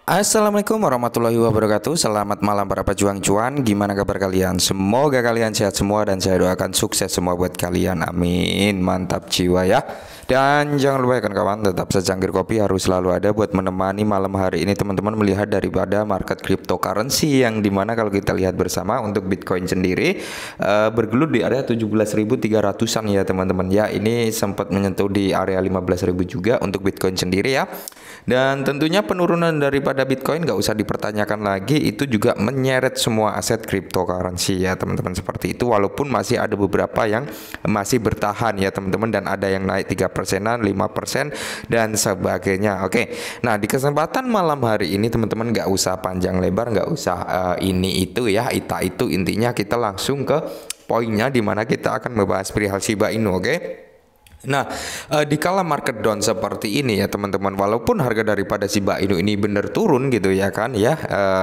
Assalamualaikum warahmatullahi wabarakatuh. Selamat malam para pejuang cuan. Gimana kabar kalian? Semoga kalian sehat semua dan saya doakan sukses semua buat kalian. Amin. Mantap jiwa ya. Dan jangan lupa ya kawan, tetap secangkir kopi harus selalu ada buat menemani malam hari ini teman-teman melihat daripada market cryptocurrency yang dimana kalau kita lihat bersama untuk Bitcoin sendiri bergelut di area 17.300-an ya teman-teman ya. Ini sempat menyentuh di area 15.000 juga untuk Bitcoin sendiri ya. Dan tentunya penurunan daripada Bitcoin nggak usah dipertanyakan lagi, itu juga menyeret semua aset cryptocurrency ya teman-teman, seperti itu. Walaupun masih ada beberapa yang masih bertahan ya teman-teman, dan ada yang naik 3%-an, 5% dan sebagainya. Oke, nah di kesempatan malam hari ini teman-teman nggak usah panjang lebar, nggak usah ini itu ya, itu intinya kita langsung ke poinnya, dimana kita akan membahas perihal Shiba Inu. Oke. Nah, di kala market down seperti ini ya teman-teman, walaupun harga daripada Shiba Inu ini benar turun gitu ya kan ya,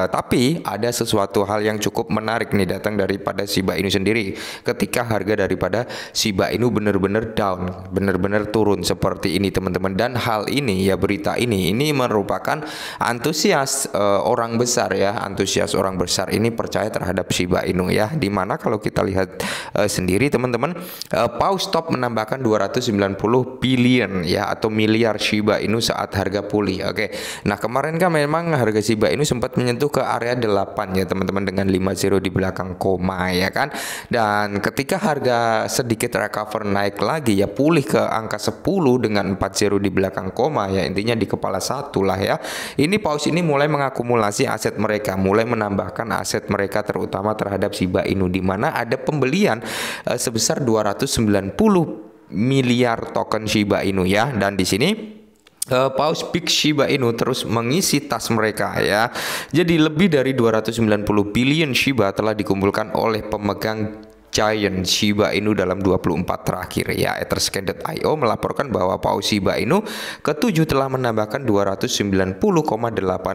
tapi ada sesuatu hal yang cukup menarik nih datang daripada Shiba Inu sendiri. Ketika harga daripada Shiba Inu benar-benar down, benar-benar turun seperti ini teman-teman. Dan hal ini ya, berita ini merupakan antusias orang besar ya, antusias orang besar ini percaya terhadap Shiba Inu ya. Dimana kalau kita lihat sendiri teman-teman, Paus Top menambahkan 290 billion ya atau miliar Shiba Inu saat harga pulih. Oke. Nah, kemarin kan memang harga Shiba Inu sempat menyentuh ke area 8 ya teman-teman, dengan 50 di belakang koma ya kan. Dan ketika harga sedikit recover naik lagi ya, pulih ke angka 10 dengan 40 di belakang koma ya, intinya di kepala satu lah ya. Ini Paus ini mulai mengakumulasi aset mereka, mulai menambahkan aset mereka terutama terhadap Shiba Inu, di mana ada pembelian sebesar 290 miliar token Shiba Inu ya. Dan di sini Paus Big Shiba Inu terus mengisi tas mereka ya. Jadi lebih dari 290 billion Shiba telah dikumpulkan oleh pemegang Giant Shiba Inu dalam 24 terakhir ya. Etherscan.io melaporkan bahwa Paus Shiba Inu ketujuh telah menambahkan 290,8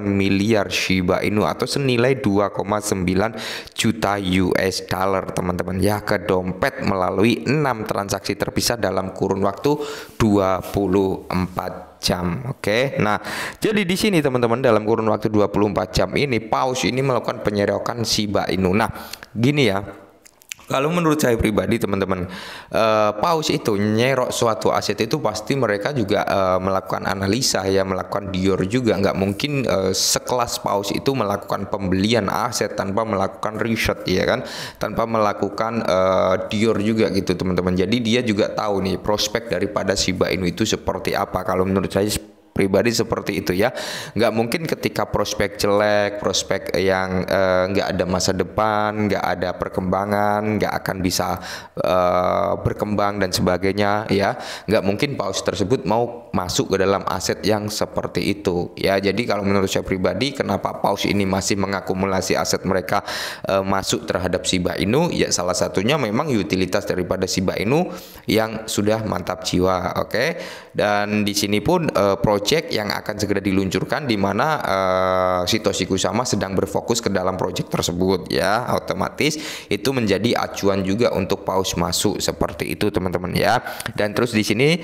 miliar Shiba Inu atau senilai 2,9 juta US dollar teman-teman ya, ke dompet melalui 6 transaksi terpisah dalam kurun waktu 24 jam. Oke. Nah, jadi di sini teman-teman, dalam kurun waktu 24 jam ini Paus ini melakukan penyerokan Shiba Inu. Nah, gini ya. Kalau menurut saya pribadi teman-teman, Paus itu nyerok suatu aset itu pasti mereka juga melakukan analisa ya, melakukan dior juga. Nggak mungkin sekelas Paus itu melakukan pembelian aset tanpa melakukan riset ya kan, tanpa melakukan dior juga gitu teman-teman. Jadi dia juga tahu nih prospek daripada Shiba Inu itu seperti apa. Kalau menurut saya pribadi seperti itu ya. Nggak mungkin ketika prospek jelek, prospek yang nggak ada masa depan, nggak ada perkembangan, nggak akan bisa berkembang dan sebagainya ya, nggak mungkin Paus tersebut mau masuk ke dalam aset yang seperti itu ya. Jadi kalau menurut saya pribadi, kenapa Paus ini masih mengakumulasi aset mereka masuk terhadap Shiba Inu ya, salah satunya memang utilitas daripada Shiba Inu yang sudah mantap jiwa. Oke. Dan di sini pun project yang akan segera diluncurkan, di mana Satoshi Kusama sedang berfokus ke dalam project tersebut ya, otomatis itu menjadi acuan juga untuk Paus masuk seperti itu teman-teman ya. Dan terus di sini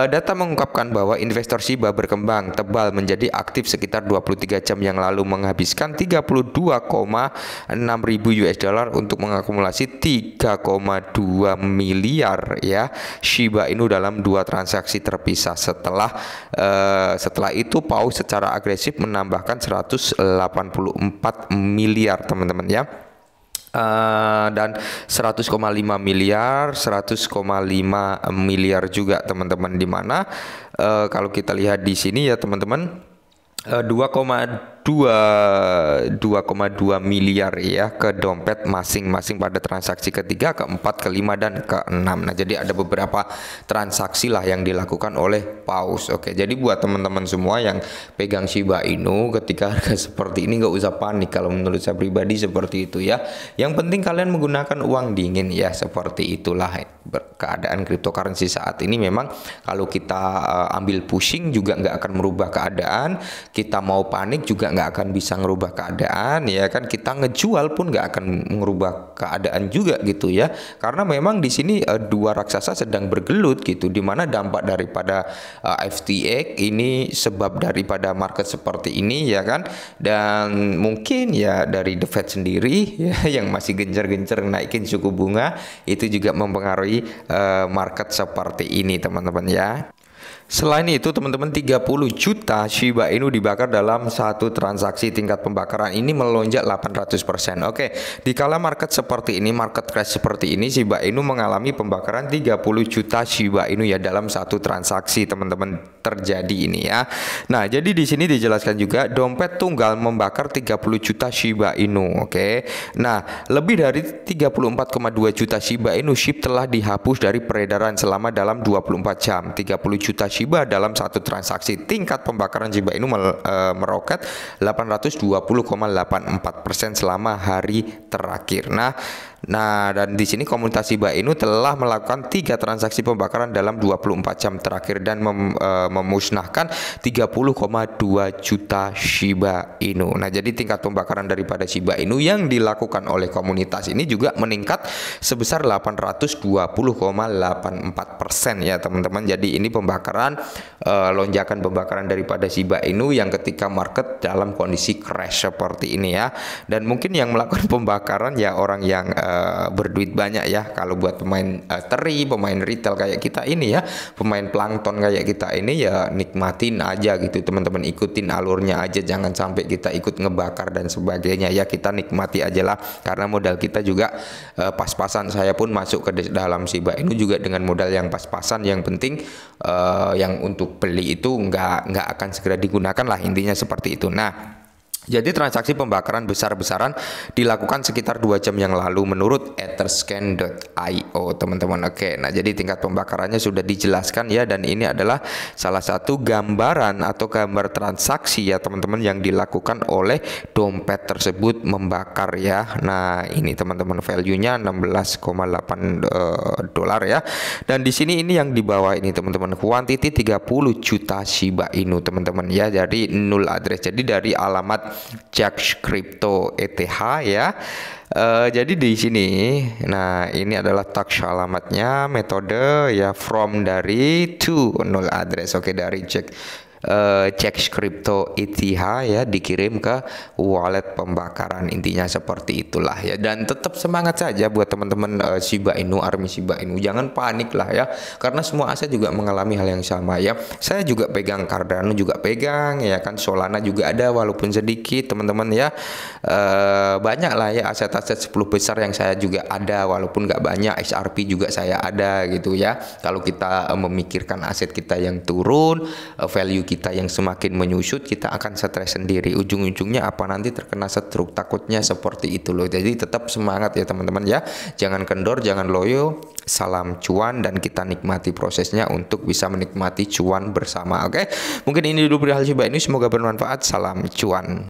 data mengungkapkan bahwa investor Shiba berkembang tebal menjadi aktif sekitar 23 jam yang lalu, menghabiskan 32,6 ribu US dollar untuk mengakumulasi 3,2 miliar ya Shiba Inu dalam 2 transaksi terpisah. Setelah itu Paus secara agresif menambahkan 184 miliar teman-teman ya. Dan 100,5 miliar, 100,5 miliar juga teman-teman, di mana kalau kita lihat di sini ya teman-teman, 2,2 miliar ya ke dompet masing-masing pada transaksi ketiga, keempat, kelima, dan keenam. Nah, jadi ada beberapa transaksi lah yang dilakukan oleh Paus. Oke, jadi buat teman-teman semua yang pegang Shiba Inu, ketika harga seperti ini nggak usah panik. Kalau menurut saya pribadi seperti itu ya. Yang penting kalian menggunakan uang dingin ya, seperti itulah keadaan cryptocurrency saat ini. Memang kalau kita ambil pusing juga nggak akan merubah keadaan, kita mau panik juga nggak akan bisa ngerubah keadaan, ya kan, kita ngejual pun nggak akan merubah keadaan juga gitu ya, karena memang di sini dua raksasa sedang bergelut gitu, dimana dampak daripada FTX ini sebab daripada market seperti ini ya kan, dan mungkin ya dari The Fed sendiri ya yang masih gencar-gencar naikin suku bunga itu juga mempengaruhi market seperti ini teman-teman ya. Selain itu teman-teman, 30 juta Shiba Inu dibakar dalam satu transaksi. Tingkat pembakaran ini melonjak 800%. Oke, di kala market seperti ini, market crash seperti ini, Shiba Inu mengalami pembakaran 30 juta Shiba Inu ya dalam satu transaksi teman-teman terjadi ini ya. Nah, jadi di sini dijelaskan juga dompet tunggal membakar 30 juta Shiba Inu. Oke. Nah, lebih dari 34,2 juta Shiba Inu SHIB telah dihapus dari peredaran selama dalam 24 jam. 30 juta Shiba dalam satu transaksi. Tingkat pembakaran Shiba Inu meroket 820,84% selama hari terakhir. Nah, dan di sini komunitas Shiba Inu telah melakukan 3 transaksi pembakaran dalam 24 jam terakhir dan memusnahkan 30,2 juta Shiba Inu. Nah, jadi tingkat pembakaran daripada Shiba Inu yang dilakukan oleh komunitas ini juga meningkat sebesar 820,84% ya teman-teman. Jadi ini pembakaran lonjakan pembakaran daripada Shiba Inu yang ketika market dalam kondisi crash seperti ini ya. Dan mungkin yang melakukan pembakaran ya orang yang berduit banyak ya. Kalau buat pemain teri, pemain retail kayak kita ini ya, pemain plankton kayak kita ini ya, nikmatin aja gitu teman-teman, ikutin alurnya aja, jangan sampai kita ikut ngebakar dan sebagainya ya. Kita nikmati aja lah, karena modal kita juga pas-pasan. Saya pun masuk ke dalam Shiba Inu juga dengan modal yang pas-pasan. Yang penting yang untuk beli itu nggak akan segera digunakan lah, intinya seperti itu. Nah, jadi transaksi pembakaran besar-besaran dilakukan sekitar 2 jam yang lalu menurut etherscan.io teman-teman. Oke, nah jadi tingkat pembakarannya sudah dijelaskan ya, dan ini adalah salah satu gambaran atau gambar transaksi ya teman-teman yang dilakukan oleh dompet tersebut membakar ya. Nah, ini teman-teman value-nya 16,8 dolar ya. Dan di sini ini yang di bawah ini teman-teman, quantity 30 juta Shiba Inu teman-teman ya, dari null address. Jadi dari alamat Jack Crypto ETH ya. Jadi di sini, nah ini adalah tax alamatnya, metode ya from dari to null address. Oke, dari Jack Crypto ETH ya, dikirim ke wallet pembakaran, intinya seperti itulah ya. Dan tetap semangat saja buat teman-teman Shiba Inu, army Shiba Inu, jangan panik lah ya, karena semua aset juga mengalami hal yang sama ya. Saya juga pegang Cardano, juga pegang ya kan, Solana juga ada walaupun sedikit teman-teman ya. Banyak lah ya aset-aset 10 besar yang saya juga ada walaupun nggak banyak. XRP juga saya ada gitu ya. Kalau kita memikirkan aset kita yang turun, value kita yang semakin menyusut, kita akan stres sendiri. Ujung-ujungnya apa, nanti terkena stroke, takutnya seperti itu loh. Jadi tetap semangat ya teman-teman ya, jangan kendor, jangan loyo. Salam cuan, dan kita nikmati prosesnya untuk bisa menikmati cuan bersama. Oke, mungkin ini dulu perihal Shiba Inu, semoga bermanfaat. Salam cuan.